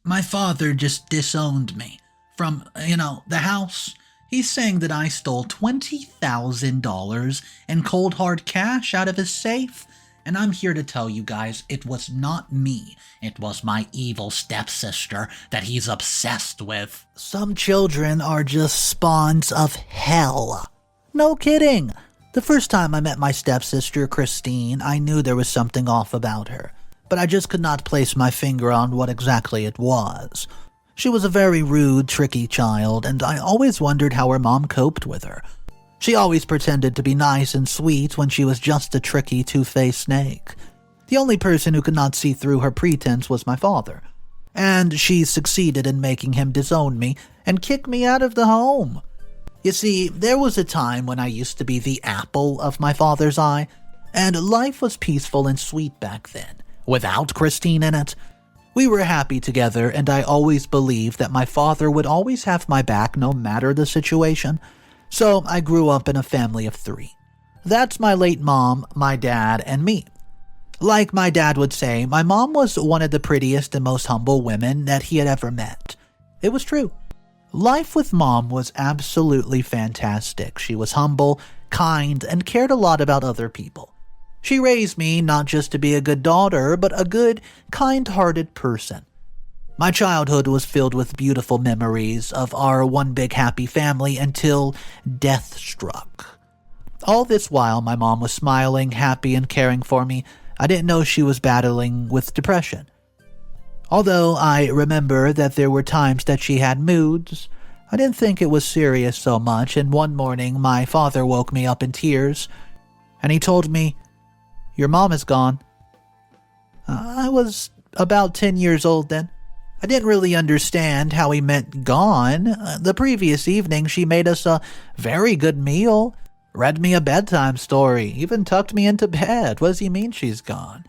My father just disowned me from, the house. He's saying that I stole $20,000 in cold hard cash out of his safe. And I'm here to tell you guys, it was not me. It was my evil stepsister that he's obsessed with. Some children are just spawns of hell. No kidding. The first time I met my stepsister, Kristine, I knew there was something off about her, but I just could not place my finger on what exactly it was. She was a very rude, tricky child, and I always wondered how her mom coped with her. She always pretended to be nice and sweet when she was just a tricky, two-faced snake. The only person who could not see through her pretense was my father, and she succeeded in making him disown me and kick me out of the home. You see, there was a time when I used to be the apple of my father's eye, and life was peaceful and sweet back then, without Kristine in it. We were happy together, and I always believed that my father would always have my back no matter the situation. So I grew up in a family of 3. That's my late mom, my dad, and me. Like my dad would say, my mom was one of the prettiest and most humble women that he had ever met. It was true. Life with mom was absolutely fantastic. She was humble, kind, and cared a lot about other people. She raised me not just to be a good daughter, but a good, kind-hearted person. My childhood was filled with beautiful memories of our one big happy family until death struck. All this while, my mom was smiling, happy, and caring for me. I didn't know she was battling with depression. Although I remember that there were times that she had moods, I didn't think it was serious so much, and one morning my father woke me up in tears, and he told me, "Your mom is gone." I was about 10 years old then. I didn't really understand how he meant gone. The previous evening, she made us a very good meal, read me a bedtime story, even tucked me into bed. What does he mean she's gone?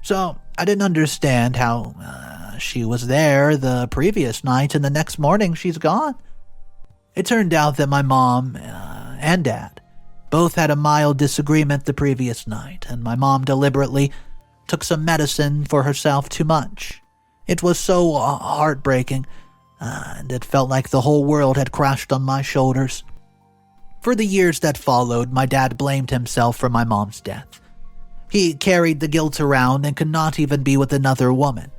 So I didn't understand how she was there the previous night and the next morning she's gone. It turned out that my mom and dad both had a mild disagreement the previous night, and my mom deliberately took some medicine for herself too much. It was so heartbreaking, and it felt like the whole world had crashed on my shoulders. For the years that followed, my dad blamed himself for my mom's death. He carried the guilt around and could not even be with another woman.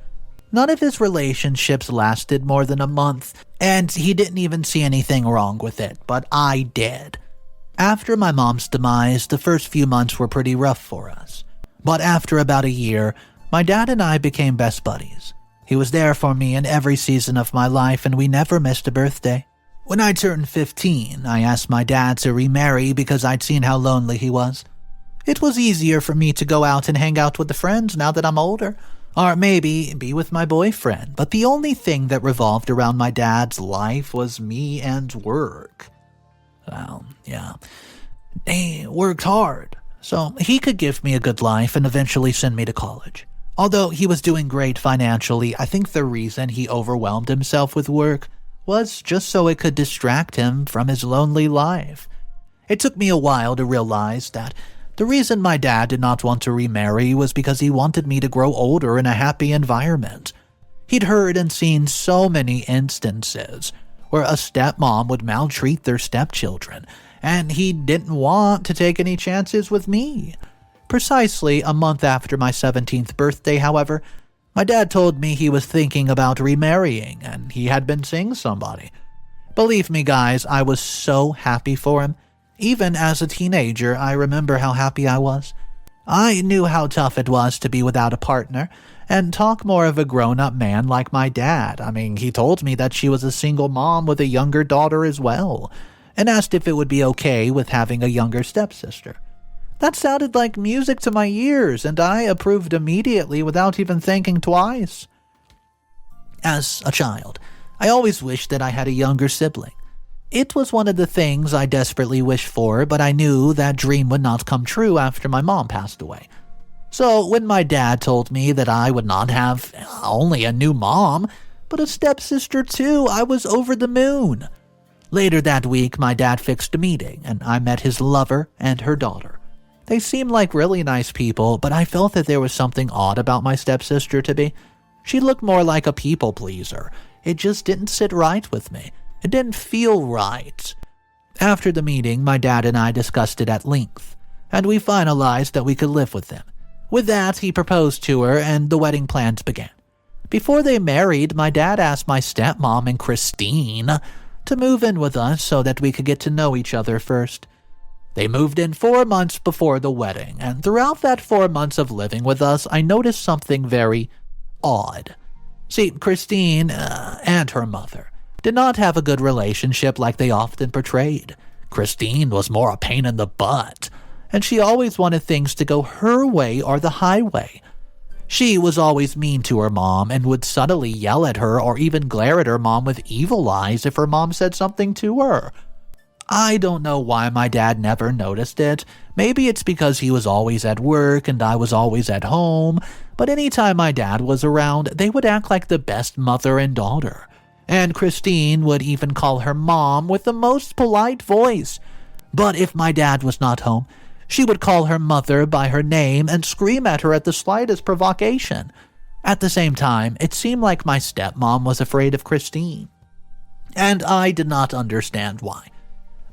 None of his relationships lasted more than a month, and he didn't even see anything wrong with it, but I did. After my mom's demise, the first few months were pretty rough for us. But after about a year, my dad and I became best buddies. He was there for me in every season of my life, and we never missed a birthday. When I turned 15, I asked my dad to remarry because I'd seen how lonely he was. It was easier for me to go out and hang out with the friends now that I'm older, or maybe be with my boyfriend, but the only thing that revolved around my dad's life was me and work. Well, yeah, he worked hard, so he could give me a good life and eventually send me to college. Although he was doing great financially, I think the reason he overwhelmed himself with work was just so it could distract him from his lonely life. It took me a while to realize that the reason my dad did not want to remarry was because he wanted me to grow older in a happy environment. He'd heard and seen so many instances where a stepmom would maltreat their stepchildren, and he didn't want to take any chances with me. Precisely a month after my 17th birthday, however, my dad told me he was thinking about remarrying, and he had been seeing somebody. Believe me, guys, I was so happy for him. Even as a teenager, I remember how happy I was. I knew how tough it was to be without a partner, and talk more of a grown-up man like my dad. I mean, he told me that she was a single mom with a younger daughter as well, and asked if it would be okay with having a younger stepsister. That sounded like music to my ears, and I approved immediately without even thinking twice. As a child, I always wished that I had a younger sibling. It was one of the things I desperately wished for, but I knew that dream would not come true after my mom passed away. So when my dad told me that I would not have only a new mom, but a stepsister too, I was over the moon. Later that week, my dad fixed a meeting, and I met his lover and her daughter. They seemed like really nice people, but I felt that there was something odd about my stepsister to me. She looked more like a people pleaser. It just didn't sit right with me. It didn't feel right. After the meeting, my dad and I discussed it at length, and we finalized that we could live with him. With that, he proposed to her, and the wedding plans began. Before they married, my dad asked my stepmom and Kristine to move in with us so that we could get to know each other first. They moved in 4 months before the wedding, and throughout that 4 months of living with us, I noticed something very odd. See, Kristine and her mother did not have a good relationship like they often portrayed. Kristine was more a pain in the butt, and she always wanted things to go her way or the highway. She was always mean to her mom and would subtly yell at her or even glare at her mom with evil eyes if her mom said something to her. I don't know why my dad never noticed it. Maybe it's because he was always at work and I was always at home, but anytime my dad was around, they would act like the best mother and daughter. And Kristine would even call her mom with the most polite voice. But if my dad was not home, she would call her mother by her name and scream at her at the slightest provocation. At the same time, it seemed like my stepmom was afraid of Kristine. And I did not understand why.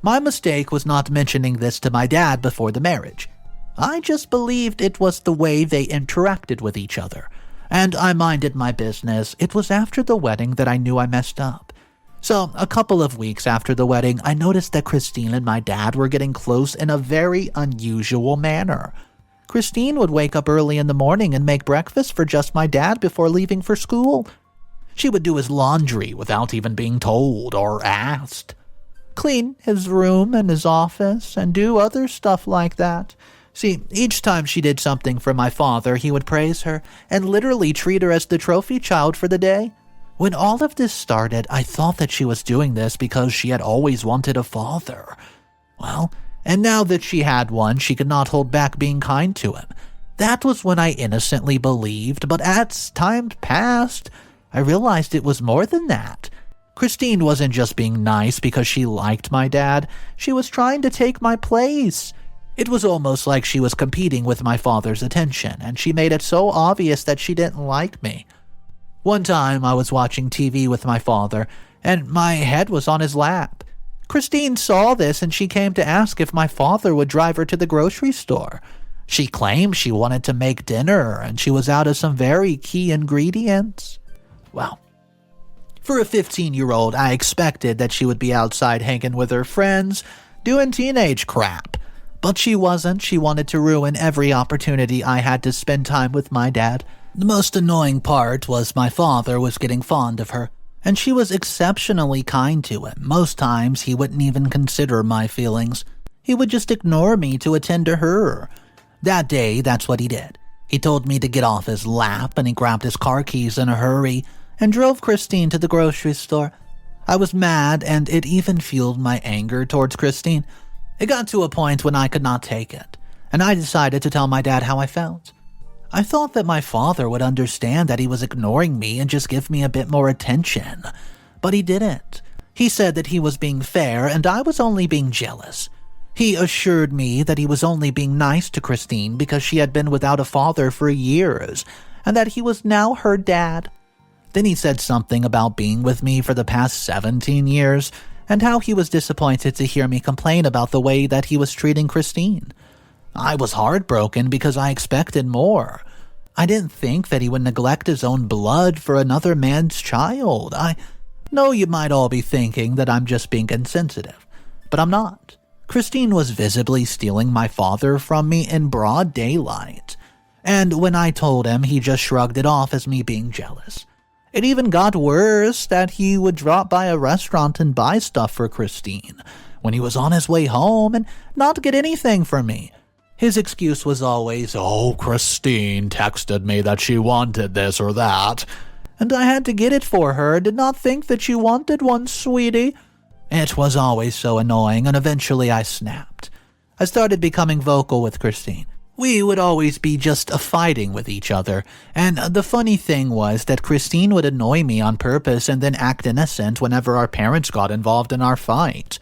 My mistake was not mentioning this to my dad before the marriage. I just believed it was the way they interacted with each other, and I minded my business. It was after the wedding that I knew I messed up. So, a couple of weeks after the wedding, I noticed that Kristine and my dad were getting close in a very unusual manner. Kristine would wake up early in the morning and make breakfast for just my dad before leaving for school. She would do his laundry without even being told or asked, clean his room and his office, and do other stuff like that. See, each time she did something for my father, he would praise her and literally treat her as the trophy child for the day. When all of this started, I thought that she was doing this because she had always wanted a father. Well, and now that she had one, she could not hold back being kind to him. That was when I innocently believed, but as time passed, I realized it was more than that. Kristine wasn't just being nice because she liked my dad. She was trying to take my place. It was almost like she was competing with my father's attention, and she made it so obvious that she didn't like me. One time, I was watching TV with my father, and my head was on his lap. Kristine saw this, and she came to ask if my father would drive her to the grocery store. She claimed she wanted to make dinner, and she was out of some very key ingredients. Well, for a 15-year-old, I expected that she would be outside hanging with her friends, doing teenage crap. But she wasn't. She wanted to ruin every opportunity I had to spend time with my dad. The most annoying part was my father was getting fond of her, and she was exceptionally kind to him. Most times, he wouldn't even consider my feelings. He would just ignore me to attend to her. That day, that's what he did. He told me to get off his lap, and he grabbed his car keys in a hurry and drove Kristine to the grocery store. I was mad, and it even fueled my anger towards Kristine. It got to a point when I could not take it, and I decided to tell my dad how I felt. I thought that my father would understand that he was ignoring me and just give me a bit more attention, but he didn't. He said that he was being fair and I was only being jealous. He assured me that he was only being nice to Kristine because she had been without a father for years, and that he was now her dad. Then he said something about being with me for the past 17 years, and how he was disappointed to hear me complain about the way that he was treating Kristine. I was heartbroken because I expected more. I didn't think that he would neglect his own blood for another man's child. I know you might all be thinking that I'm just being insensitive, but I'm not. Kristine was visibly stealing my father from me in broad daylight, and when I told him, he just shrugged it off as me being jealous. It even got worse that he would drop by a restaurant and buy stuff for Kristine when he was on his way home and not get anything from me. His excuse was always, "Oh, Kristine texted me that she wanted this or that, and I had to get it for her. Did not think that you wanted one, sweetie." It was always so annoying, and eventually I snapped. I started becoming vocal with Kristine. We would always be just fighting with each other, and the funny thing was that Kristine would annoy me on purpose and then act innocent whenever our parents got involved in our fight.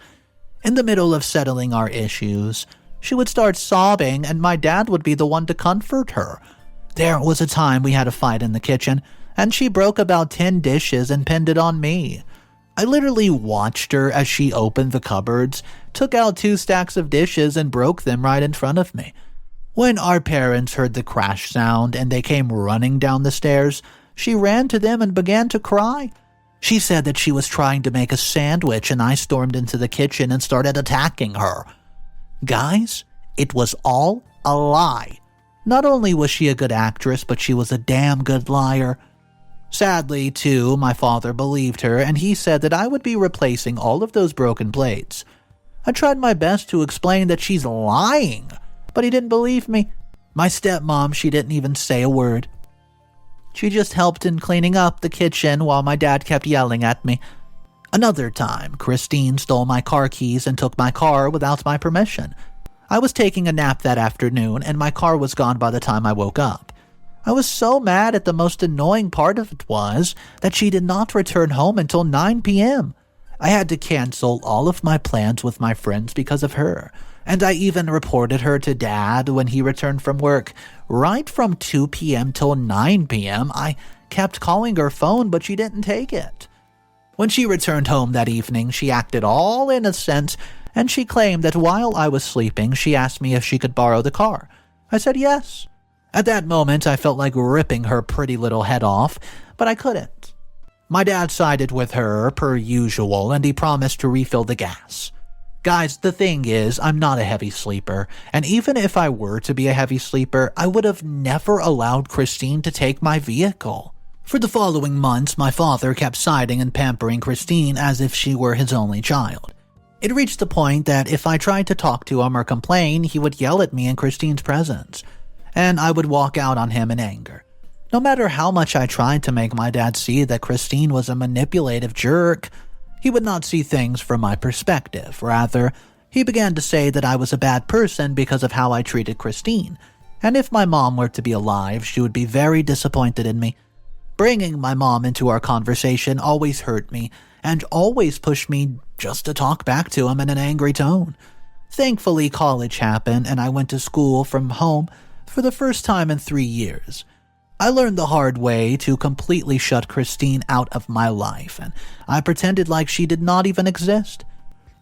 In the middle of settling our issues, she would start sobbing, and my dad would be the one to comfort her. There was a time we had a fight in the kitchen, and she broke about 10 dishes and pinned it on me. I literally watched her as she opened the cupboards, took out 2 stacks of dishes, and broke them right in front of me. When our parents heard the crash sound and they came running down the stairs, she ran to them and began to cry. She said that she was trying to make a sandwich and I stormed into the kitchen and started attacking her. Guys, it was all a lie. Not only was she a good actress, but she was a damn good liar. Sadly, too, my father believed her, and he said that I would be replacing all of those broken plates. I tried my best to explain that she's lying, but he didn't believe me. My stepmom, she didn't even say a word. She just helped in cleaning up the kitchen while my dad kept yelling at me. Another time, Kristine stole my car keys and took my car without my permission. I was taking a nap that afternoon, and my car was gone by the time I woke up. I was so mad at the most annoying part of it was that she did not return home until 9 p.m. I had to cancel all of my plans with my friends because of her, and I even reported her to Dad when he returned from work. Right from 2 p.m. till 9 p.m., I kept calling her phone, but she didn't take it. When she returned home that evening, she acted all innocent, and she claimed that while I was sleeping, she asked me if she could borrow the car. I said yes. At that moment, I felt like ripping her pretty little head off, but I couldn't. My dad sided with her, per usual, and he promised to refill the gas. Guys, the thing is, I'm not a heavy sleeper, and even if I were to be a heavy sleeper, I would have never allowed Kristine to take my vehicle. For the following months, my father kept siding and pampering Kristine as if she were his only child. It reached the point that if I tried to talk to him or complain, he would yell at me in Kristine's presence, and I would walk out on him in anger. No matter how much I tried to make my dad see that Kristine was a manipulative jerk, he would not see things from my perspective. Rather, he began to say that I was a bad person because of how I treated Kristine, and if my mom were to be alive, she would be very disappointed in me. Bringing my mom into our conversation always hurt me, and always pushed me just to talk back to him in an angry tone. Thankfully, college happened, and I went to school from home for the first time in 3 years. I learned the hard way to completely shut Kristine out of my life, and I pretended like she did not even exist.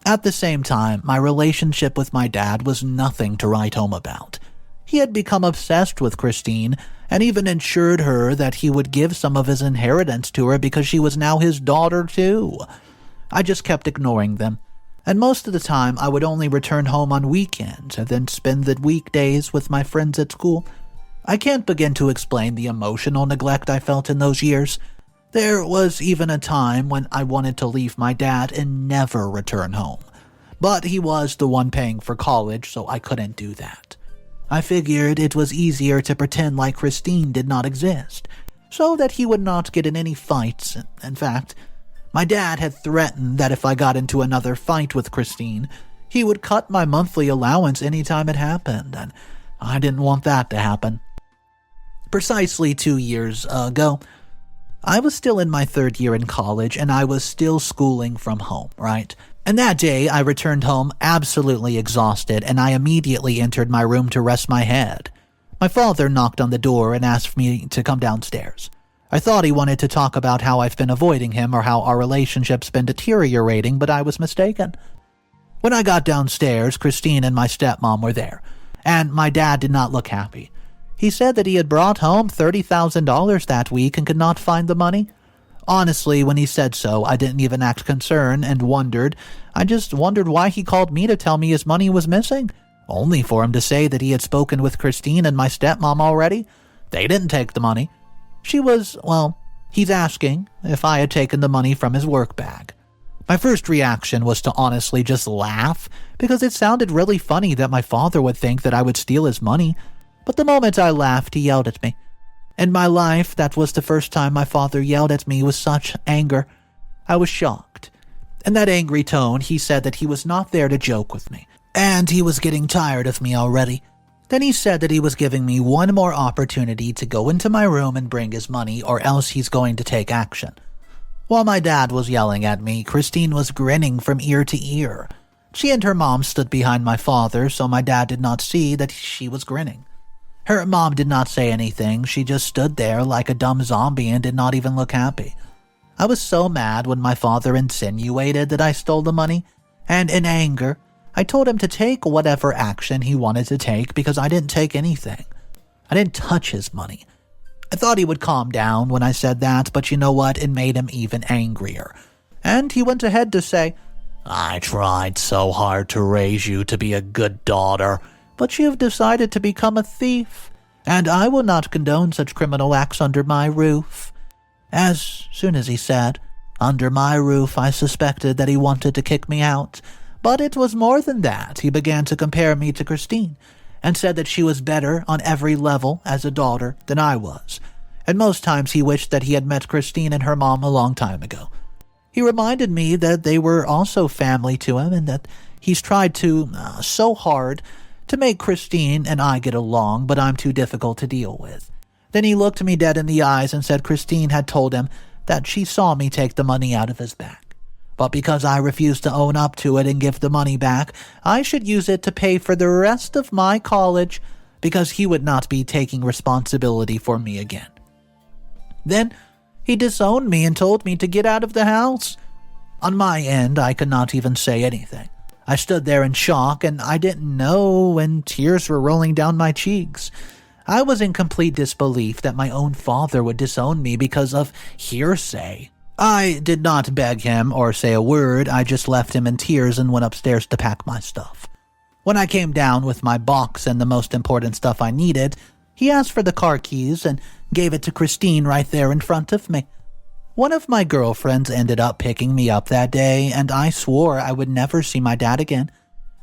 At the same time, my relationship with my dad was nothing to write home about. He had become obsessed with Kristine, and even ensured her that he would give some of his inheritance to her because she was now his daughter too. I just kept ignoring them, and most of the time I would only return home on weekends and then spend the weekdays with my friends at school. I can't begin to explain the emotional neglect I felt in those years. There was even a time when I wanted to leave my dad and never return home. But he was the one paying for college, so I couldn't do that. I figured it was easier to pretend like Kristine did not exist, so that he would not get in any fights. In fact, my dad had threatened that if I got into another fight with Kristine, he would cut my monthly allowance anytime it happened, and I didn't want that to happen. Precisely 2 years ago, I was still in my 3rd year in college, and I was still schooling from home, right? And that day, I returned home absolutely exhausted, and I immediately entered my room to rest my head. My father knocked on the door and asked me to come downstairs. I thought he wanted to talk about how I've been avoiding him or how our relationship's been deteriorating, but I was mistaken. When I got downstairs, Kristine and my stepmom were there, and my dad did not look happy. He said that he had brought home $30,000 that week and could not find the money. Honestly, when he said so, I didn't even act concerned and wondered. I just wondered why he called me to tell me his money was missing, only for him to say that he had spoken with Kristine and my stepmom already. They didn't take the money. He's asking if I had taken the money from his work bag. My first reaction was to honestly just laugh, because it sounded really funny that my father would think that I would steal his money. But the moment I laughed, he yelled at me. In my life, that was the first time my father yelled at me with such anger. I was shocked. In that angry tone, he said that he was not there to joke with me, and he was getting tired of me already. Then he said that he was giving me one more opportunity to go into my room and bring his money, or else he's going to take action. While my dad was yelling at me, Kristine was grinning from ear to ear. She and her mom stood behind my father, so my dad did not see that she was grinning. Her mom did not say anything. She just stood there like a dumb zombie and did not even look happy. I was so mad when my father insinuated that I stole the money, and in anger, I told him to take whatever action he wanted to take because I didn't take anything. I didn't touch his money. I thought he would calm down when I said that, but you know what? It made him even angrier. And he went ahead to say, "I tried so hard to raise you to be a good daughter, but you have decided to become a thief, and I will not condone such criminal acts under my roof." As soon as he said, "under my roof," I suspected that he wanted to kick me out. But it was more than that. He began to compare me to Kristine, and said that she was better on every level as a daughter than I was. And most times he wished that he had met Kristine and her mom a long time ago. He reminded me that they were also family to him, and that he's tried to so hard to make Kristine and I get along, but I'm too difficult to deal with. Then he looked me dead in the eyes and said Kristine had told him that she saw me take the money out of his bag. But because I refused to own up to it and give the money back, I should use it to pay for the rest of my college, because he would not be taking responsibility for me again. Then he disowned me and told me to get out of the house. On my end, I could not even say anything. I stood there in shock, and I didn't know when tears were rolling down my cheeks. I was in complete disbelief that my own father would disown me because of hearsay. I did not beg him or say a word. I just left him in tears and went upstairs to pack my stuff. When I came down with my box and the most important stuff I needed, he asked for the car keys and gave it to Kristine right there in front of me. One of my girlfriends ended up picking me up that day, and I swore I would never see my dad again.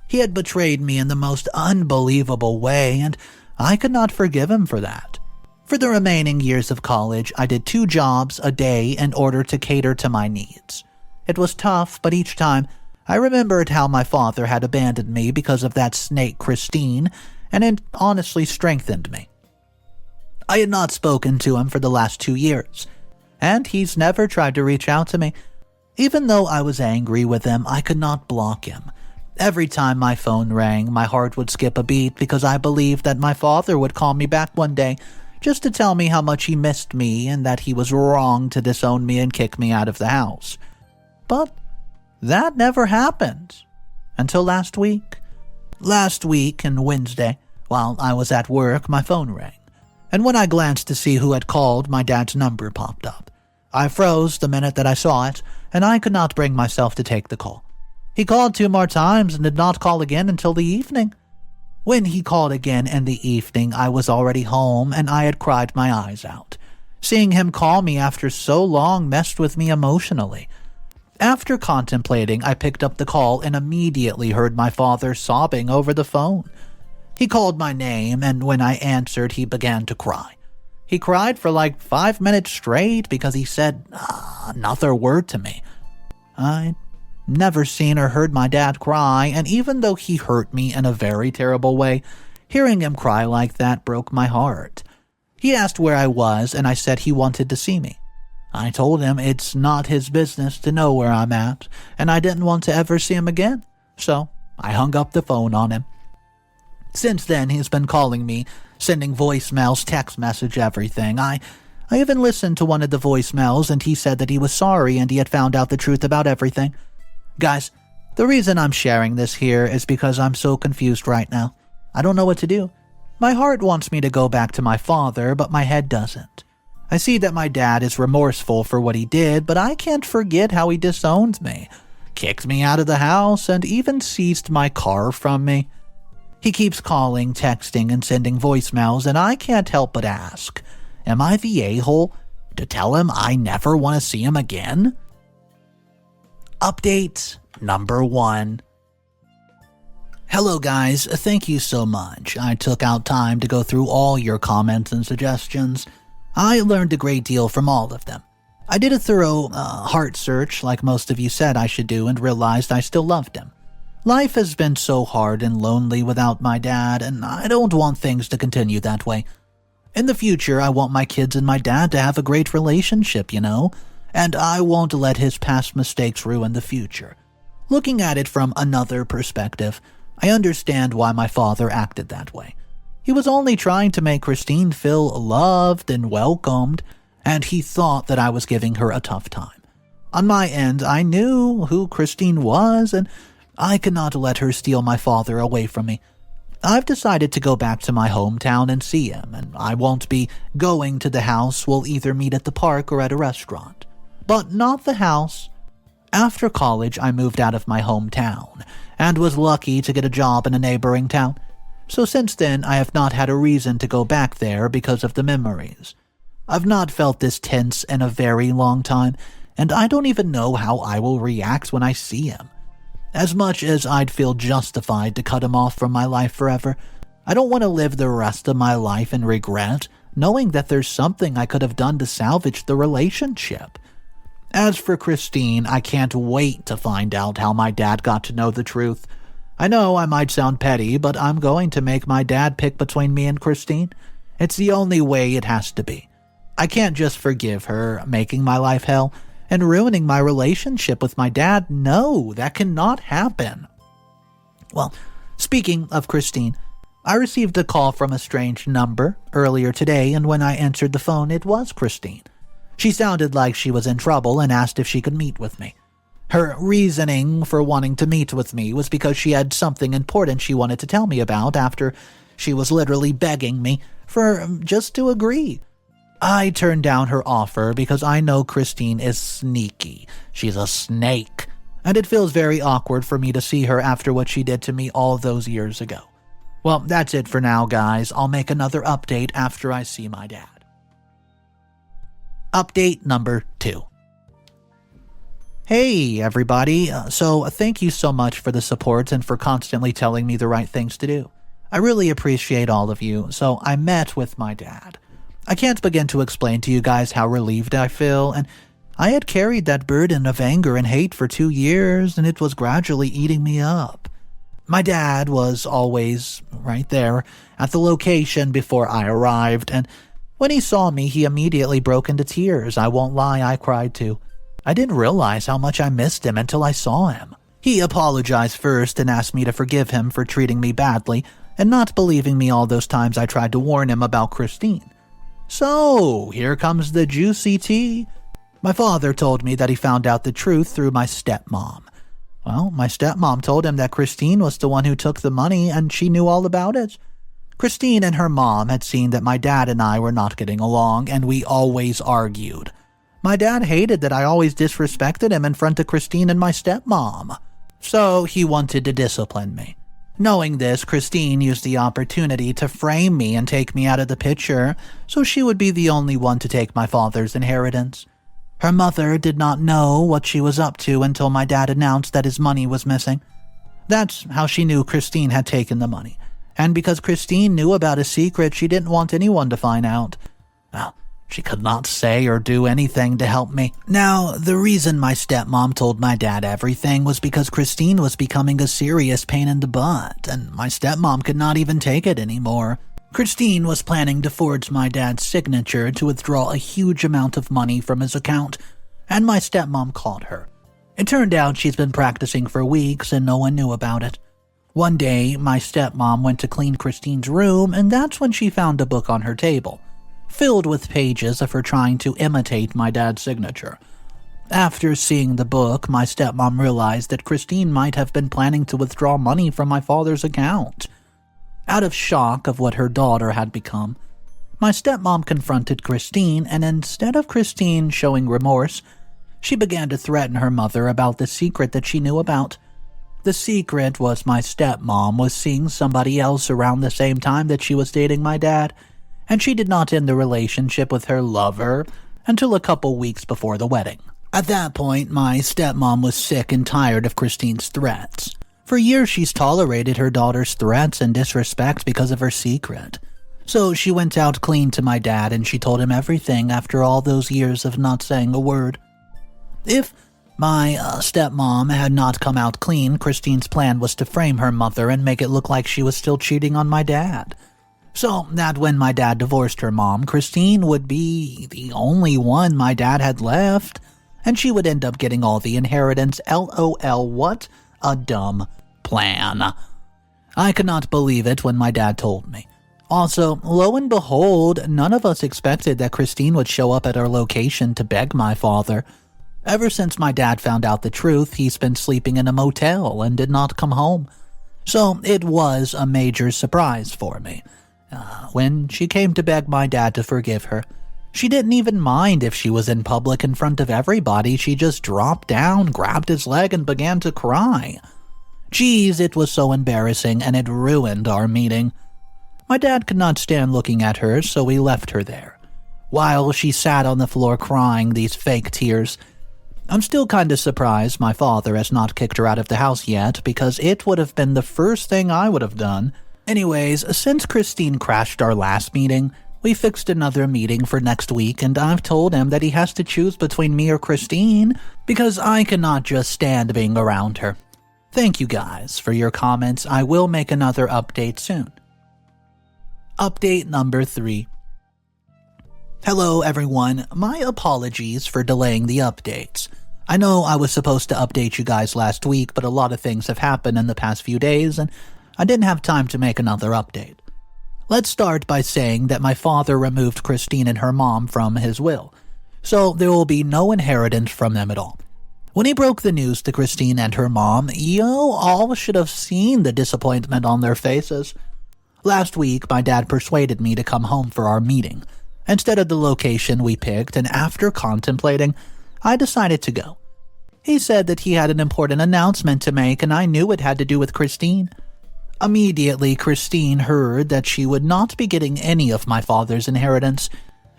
He had betrayed me in the most unbelievable way, and I could not forgive him for that. For the remaining years of college, I did 2 jobs a day in order to cater to my needs. It was tough, but each time I remembered how my father had abandoned me because of that snake Kristine, and it honestly strengthened me. I had not spoken to him for the last 2 years, and he's never tried to reach out to me. Even though I was angry with him, I could not block him. Every time my phone rang, my heart would skip a beat because I believed that my father would call me back one day just to tell me how much he missed me and that he was wrong to disown me and kick me out of the house. But that never happened. Until last week. Last week and Wednesday, while I was at work, my phone rang. And when I glanced to see who had called, my dad's number popped up. I froze the minute that I saw it, and I could not bring myself to take the call. He called 2 more times and did not call again until the evening. When he called again in the evening, I was already home and I had cried my eyes out. Seeing him call me after so long messed with me emotionally. After contemplating, I picked up the call and immediately heard my father sobbing over the phone. He called my name, and when I answered, he began to cry. He cried for like 5 minutes straight because he said another word to me. I'd never seen or heard my dad cry, and even though he hurt me in a very terrible way, hearing him cry like that broke my heart. He asked where I was, and I said he wanted to see me. I told him it's not his business to know where I'm at, and I didn't want to ever see him again, so I hung up the phone on him. Since then, he's been calling me, sending voicemails, text message, everything. I even listened to one of the voicemails, and he said that he was sorry and he had found out the truth about everything. Guys, the reason I'm sharing this here is because I'm so confused right now. I don't know what to do. My heart wants me to go back to my father, but my head doesn't. I see that my dad is remorseful for what he did, but I can't forget how he disowned me, kicked me out of the house, and even seized my car from me. He keeps calling, texting, and sending voicemails, and I can't help but ask, am I the a-hole to tell him I never want to see him again? Update number 1. Hello guys, thank you so much. I took out time to go through all your comments and suggestions. I learned a great deal from all of them. I did a thorough heart search like most of you said I should do and realized I still loved him. Life has been so hard and lonely without my dad, and I don't want things to continue that way. In the future, I want my kids and my dad to have a great relationship, and I won't let his past mistakes ruin the future. Looking at it from another perspective, I understand why my father acted that way. He was only trying to make Kristine feel loved and welcomed, and he thought that I was giving her a tough time. On my end, I knew who Kristine was, and I could not let her steal my father away from me. I've decided to go back to my hometown and see him, and I won't be going to the house. We'll either meet at the park or at a restaurant. But not the house. After college, I moved out of my hometown, and was lucky to get a job in a neighboring town. So since then, I have not had a reason to go back there because of the memories. I've not felt this tense in a very long time, and I don't even know how I will react when I see him. As much as I'd feel justified to cut him off from my life forever, I don't want to live the rest of my life in regret, knowing that there's something I could have done to salvage the relationship. As for Kristine, I can't wait to find out how my dad got to know the truth. I know I might sound petty, but I'm going to make my dad pick between me and Kristine. It's the only way it has to be. I can't just forgive her making my life hell and ruining my relationship with my dad. No, that cannot happen. Well, speaking of Kristine, I received a call from a strange number earlier today, and when I answered the phone, it was Kristine. She sounded like she was in trouble and asked if she could meet with me. Her reasoning for wanting to meet with me was because she had something important she wanted to tell me about after she was literally begging me for just to agree. I turned down her offer because I know Kristine is sneaky. She's a snake. And it feels very awkward for me to see her after what she did to me all those years ago. Well, that's it for now, guys. I'll make another update after I see my dad. Update number 2. Hey, everybody. So thank you so much for the support and for constantly telling me the right things to do. I really appreciate all of you. So I met with my dad. I can't begin to explain to you guys how relieved I feel, and I had carried that burden of anger and hate for 2 years, and it was gradually eating me up. My dad was always right there at the location before I arrived, and when he saw me, he immediately broke into tears. I won't lie, I cried too. I didn't realize how much I missed him until I saw him. He apologized first and asked me to forgive him for treating me badly and not believing me all those times I tried to warn him about Kristine. So, here comes the juicy tea. My father told me that he found out the truth through my stepmom. Well, my stepmom told him that Kristine was the one who took the money and she knew all about it. Kristine and her mom had seen that my dad and I were not getting along, and we always argued. My dad hated that I always disrespected him in front of Kristine and my stepmom. So he wanted to discipline me. Knowing this, Kristine used the opportunity to frame me and take me out of the picture, so she would be the only one to take my father's inheritance. Her mother did not know what she was up to until my dad announced that his money was missing. That's how she knew Kristine had taken the money. And because Kristine knew about a secret, she didn't want anyone to find out. Well, she could not say or do anything to help me. Now, the reason my stepmom told my dad everything was because Kristine was becoming a serious pain in the butt, and my stepmom could not even take it anymore. Kristine was planning to forge my dad's signature to withdraw a huge amount of money from his account, and my stepmom caught her. It turned out she's been practicing for weeks and no one knew about it. One day, my stepmom went to clean Kristine's room, and that's when she found a book on her table, filled with pages of her trying to imitate my dad's signature. After seeing the book, my stepmom realized that Kristine might have been planning to withdraw money from my father's account. Out of shock of what her daughter had become, my stepmom confronted Kristine, and instead of Kristine showing remorse, she began to threaten her mother about the secret that she knew about. The secret was my stepmom was seeing somebody else around the same time that she was dating my dad, and she did not end the relationship with her lover until a couple weeks before the wedding. At that point, my stepmom was sick and tired of Kristine's threats. For years, she's tolerated her daughter's threats and disrespect because of her secret. So she went out clean to my dad and she told him everything after all those years of not saying a word. If my stepmom had not come out clean, Kristine's plan was to frame her mother and make it look like she was still cheating on my dad. So that when my dad divorced her mom, Kristine would be the only one my dad had left, and she would end up getting all the inheritance. LOL, what a dumb plan. I could not believe it when my dad told me. Also, lo and behold, none of us expected that Kristine would show up at our location to beg my father. Ever since my dad found out the truth, he's been sleeping in a motel and did not come home. So it was a major surprise for me. When she came to beg my dad to forgive her, she didn't even mind if she was in public in front of everybody. She just dropped down, grabbed his leg, and began to cry. Geez, it was so embarrassing, and it ruined our meeting. My dad could not stand looking at her, so we left her there, while she sat on the floor crying these fake tears. I'm still kinda surprised my father has not kicked her out of the house yet, because it would have been the first thing I would have done. Anyways, since Kristine crashed our last meeting, we fixed another meeting for next week, and I've told him that he has to choose between me or Kristine, because I cannot just stand being around her. Thank you guys for your comments. I will make another update soon. Update number 3. Hello everyone, my apologies for delaying the updates. I know I was supposed to update you guys last week, but a lot of things have happened in the past few days, and I didn't have time to make another update. Let's start by saying that my father removed Kristine and her mom from his will, so there will be no inheritance from them at all. When he broke the news to Kristine and her mom, you all should have seen the disappointment on their faces. Last week, my dad persuaded me to come home for our meeting, instead of the location we picked, and after contemplating, I decided to go. He said that he had an important announcement to make, and I knew it had to do with Kristine. Immediately, Kristine heard that she would not be getting any of my father's inheritance.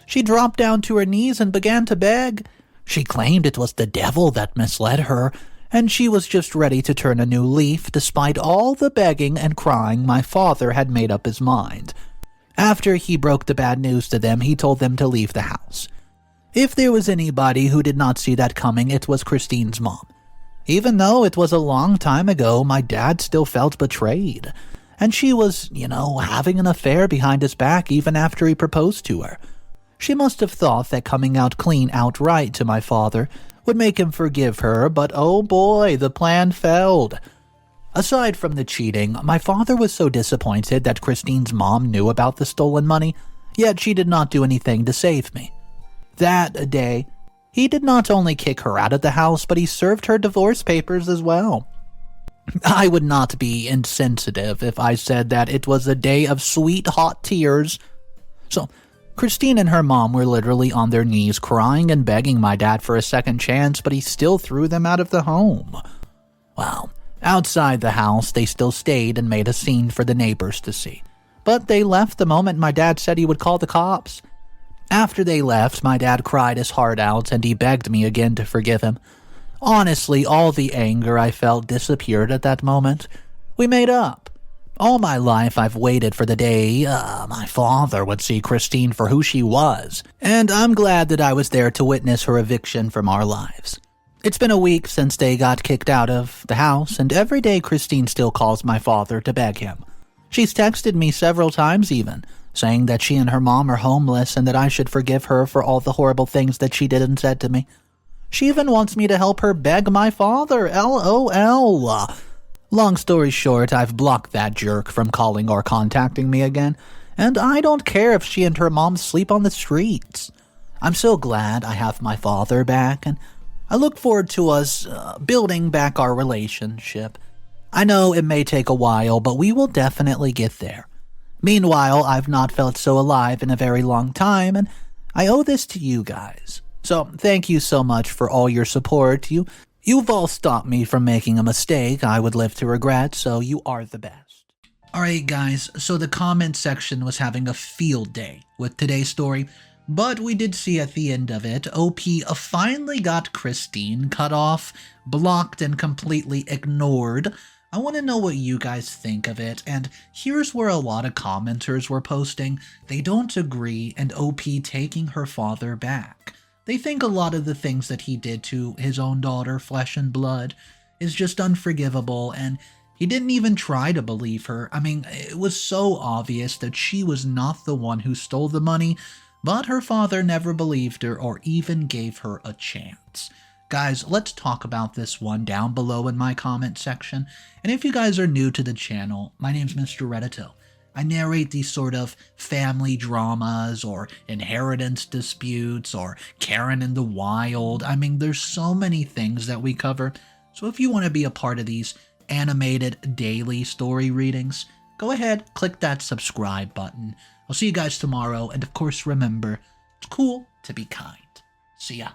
She dropped down to her knees and began to beg. She claimed it was the devil that misled her, and she was just ready to turn a new leaf despite all the begging and crying my father had made up his mind. After he broke the bad news to them, he told them to leave the house. If there was anybody who did not see that coming, it was Kristine's mom. Even though it was a long time ago, my dad still felt betrayed. And she was, having an affair behind his back even after he proposed to her. She must have thought that coming out clean outright to my father would make him forgive her, but oh boy, the plan failed. Aside from the cheating, my father was so disappointed that Kristine's mom knew about the stolen money, yet she did not do anything to save me. That day, he did not only kick her out of the house, but he served her divorce papers as well. I would not be insensitive if I said that it was a day of sweet hot tears. So, Kristine and her mom were literally on their knees crying and begging my dad for a second chance, but he still threw them out of the home. Well, outside the house, they still stayed and made a scene for the neighbors to see. But they left the moment my dad said he would call the cops. After they left, my dad cried his heart out and he begged me again to forgive him. Honestly, all the anger I felt disappeared at that moment. We made up. All my life I've waited for the day my father would see Kristine for who she was, and I'm glad that I was there to witness her eviction from our lives. It's been a week since they got kicked out of the house, and every day Kristine still calls my father to beg him. She's texted me several times even, saying that she and her mom are homeless and that I should forgive her for all the horrible things that she did and said to me. She even wants me to help her beg my father, LOL. Long story short, I've blocked that jerk from calling or contacting me again, and I don't care if she and her mom sleep on the streets. I'm so glad I have my father back, and I look forward to us building back our relationship. I know it may take a while, but we will definitely get there. Meanwhile, I've not felt so alive in a very long time, and I owe this to you guys. So thank you so much for all your support. You've all stopped me from making a mistake I would live to regret, so you are the best. Alright guys, so the comment section was having a field day with today's story, but we did see at the end of it, OP finally got Kristine cut off, blocked, and completely ignored. I want to know what you guys think of it, and here's where a lot of commenters were posting. They don't agree, and OP taking her father back. They think a lot of the things that he did to his own daughter, flesh and blood, is just unforgivable, and he didn't even try to believe her. I mean, it was so obvious that she was not the one who stole the money, but her father never believed her or even gave her a chance. Guys, let's talk about this one down below in my comment section, and if you guys are new to the channel, my name's Mr. Reddito. I narrate these sort of family dramas or inheritance disputes or Karen in the wild. I mean, there's so many things that we cover. So if you want to be a part of these animated daily story readings, go ahead, click that subscribe button. I'll see you guys tomorrow, and of course remember, it's cool to be kind. See ya.